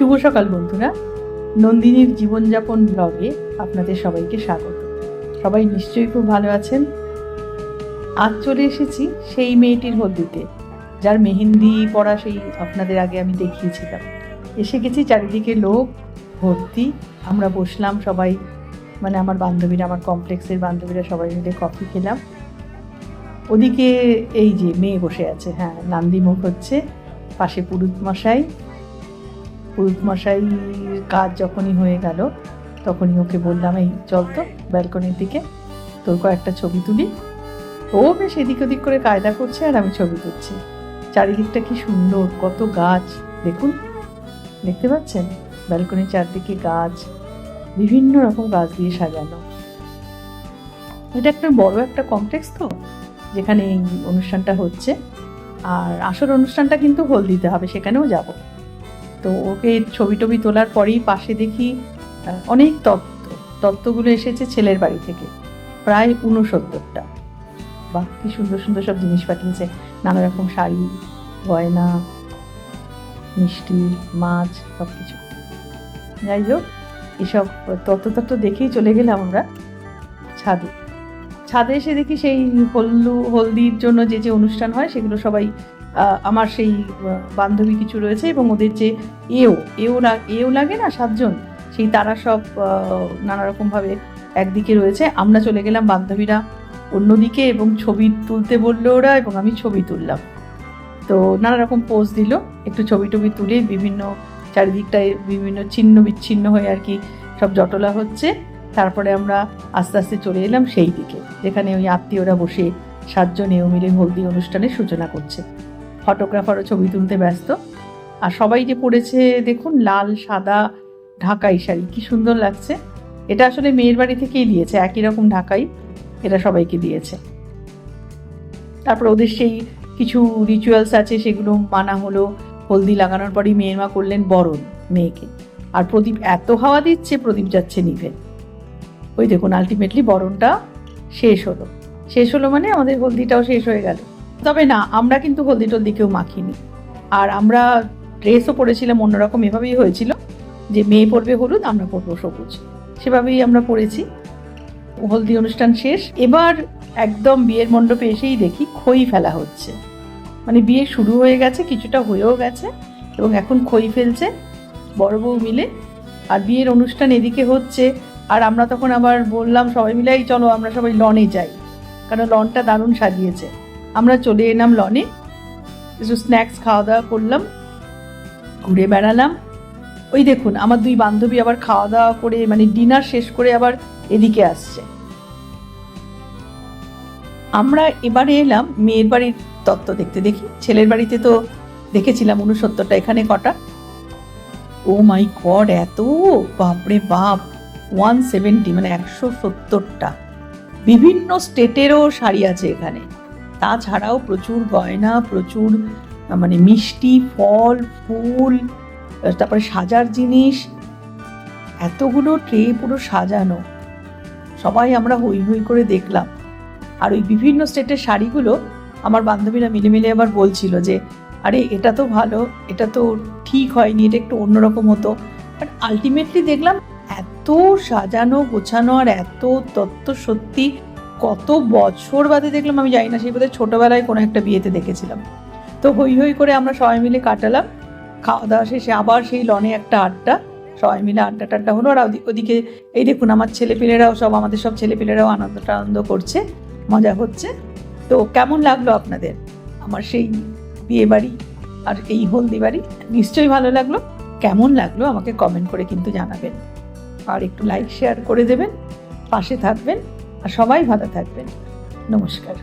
শুভ সকাল বন্ধুরা, নন্দিনীর জীবনযাপন ব্লগে আপনাদের সবাইকে স্বাগত। সবাই নিশ্চয়ই খুব ভালো আছেন। আজ চলে এসেছি সেই মেয়েটির হলদিতে, যার মেহেন্দি পড়া সেই আপনাদের আগে আমি দেখিয়েছিলাম। এসে গেছি, চারিদিকে লোক ভর্তি। আমরা বসলাম সবাই, মানে আমার বান্ধবীরা, আমার কমপ্লেক্সের বান্ধবীরা সবাই মিলে কফি খেলাম। ওদিকে এই যে মেয়ে বসে আছে, হ্যাঁ, নান্দিমুখ হচ্ছে। পাশে পুরুত মশাই কাজ যখনই হয়ে গেল তখনই ওকে বললাম, এই চল তো ব্যালকনির দিকে, তোর কয়েকটা ছবি তুলি। ও বেশ এদিক ওদিক করে কায়দা করছে আর আমি ছবি তুলছি। চারিদিকটা কি সুন্দর, কত গাছ দেখুন, দেখতে পাচ্ছেন? ব্যালকনির চারদিকে গাছ, বিভিন্ন রকম গাছ দিয়ে সাজানো। এটা একটা বড় একটা কমপ্লেক্স তো, যেখানে এই অনুষ্ঠানটা হচ্ছে। আর আসল অনুষ্ঠানটা কিন্তু হলদিতে হবে, সেখানেও যাব। তো ওকে ছবি টবি তোলার পরেই পাশে দেখি অনেক তত্ত্বগুলো এসেছে ছেলের বাড়ি থেকে, প্রায় 69টা। বাহ, কি সুন্দর সুন্দর সব জিনিস পাঠিয়েছে, নানা রকম শাড়ি, গয়না, মিষ্টি, মাছ, সব কিছু। যাই হোক, এসব তত্ত্ব দেখেই চলে গেলাম আমরা ছাদে এসে দেখি সেই হলদির জন্য যে অনুষ্ঠান হয় সেগুলো সবাই, আমার সেই বান্ধবী কিছু রয়েছে এবং ওদের যে এও লাগে না 7 জন, সেই তারা সব নানা রকমভাবে একদিকে রয়েছে। আমরা চলে গেলাম বান্ধবীরা অন্যদিকে, এবং ছবি তুলতে বললো ওরা, এবং আমি ছবি তুললাম। তো নানা রকম পোজ দিল, একটু ছবি টবি তুলে বিভিন্ন চারিদিকটায় বিভিন্ন ছিন্ন বিচ্ছিন্ন হয়ে আর কি সব জটলা হচ্ছে। তারপরে আমরা আস্তে আস্তে চলে এলাম সেই দিকে, যেখানে ওই আত্মীয়রা বসে 7 জন এও মিলে হলদি অনুষ্ঠানের সূচনা করছে। ফটোগ্রাফারও ছবি তুলতে ব্যস্ত। আর সবাই যে পরেছে দেখুন, লাল সাদা ঢাকাই শাড়ি, কি সুন্দর লাগছে। এটা আসলে মেয়ের বাড়ি থেকেই দিয়েছে, একই রকম ঢাকাই এটা সবাইকে দিয়েছে। তারপর ওদের সেই কিছু রিচুয়ালস আছে, সেগুলো মানা হলো। হলদি লাগানোর পরই মেয়ের মা করলেন বরণ মেয়েকে। আর প্রদীপ এত হাওয়া দিচ্ছে, প্রদীপ যাচ্ছে নিভে। ওই দেখুন, আলটিমেটলি বরণটা শেষ হলো মানে আমাদের হলদিটাও শেষ হয়ে গেল। তবে না, আমরা কিন্তু হলদি টলদি কেউ মাখিনি। আর আমরা ড্রেসও পরেছিলাম অন্যরকম, এভাবেই হয়েছিল যে মেয়ে পরবে হলুদ, আমরা পরবো সবুজ, সেভাবেই আমরা পরেছি। হলদি অনুষ্ঠান শেষ। এবার একদম বিয়ের মণ্ডপে এসেই দেখি খই ফেলা হচ্ছে, মানে বিয়ে শুরু হয়ে গেছে, কিছুটা হয়েও গেছে, এবং এখন খই ফেলছে বড় বউ মিলে। আর বিয়ের অনুষ্ঠান এদিকে হচ্ছে। আর আমরা তখন আবার বললাম সবাই মিলে, এই চলো আমরা সবাই লনে যাই, কারণ লনটা দারুণ সাজিয়েছে। আমরা চলে এলাম লনে, কিছু স্ন্যাক্স খাওয়া দাওয়া করলাম, ঘুরে বেড়ালাম। ওই দেখুন, আমার 2 বান্ধবী আবার খাওয়া দাওয়া করে, মানে ডিনার শেষ করে আবার এদিকে আসছে। আমরা এবারে এলাম মেয়ের বাড়ির তত্ত্ব দেখতে। দেখি ছেলের বাড়িতে তো দেখেছিলাম 69টা, এখানে কটা? ও মাই গড, এত! বাপরে বাপ, 170, মানে 170টা। বিভিন্ন স্টেটেরও শাড়ি আছে এখানে। তাছাড়াও প্রচুর গয়না, প্রচুর মানে মিষ্টি, ফল, ফুল, তারপরে সাজার জিনিস, এতগুলো ট্রে পুরো সাজানো। সবাই আমরা হই হই করে দেখলাম। আর ওই বিভিন্ন স্টেটের শাড়িগুলো আমার বান্ধবীরা মিলে আবার বলছিল যে, আরে এটা তো ভালো, এটা তো ঠিক হয়নি, এটা একটু অন্যরকম হতো। বাট আলটিমেটলি দেখলাম এত সাজানো গোছানো, আর এত তত্ত্ব, সত্যি কত বছর বাদে দেখলাম। আমি জানি না, সেই বোধহয় ছোটোবেলায় কোনো একটা বিয়েতে দেখেছিলাম। তো হই হই করে আমরা সবাই মিলে কাটালাম। খাওয়া দাওয়া শেষে আবার সেই লনে একটা আড্ডা, সবাই মিলে আড্ডা হলো। আর ওদিকে এই দেখুন, আমার ছেলেপিলেরাও সব, আমাদের সব ছেলেপিলেরাও আনন্দ করছে, মজা হচ্ছে। তো কেমন লাগলো আপনাদের আমার সেই বিয়ে বাড়ি আর এই হলদি বাড়ি? নিশ্চয়ই ভালো লাগলো। কেমন লাগলো আমাকে কমেন্ট করে কিন্তু জানাবেন, আর একটু লাইক শেয়ার করে দেবেন, পাশে থাকবেন, আর সবাই ভালো থাকবেন। নমস্কার।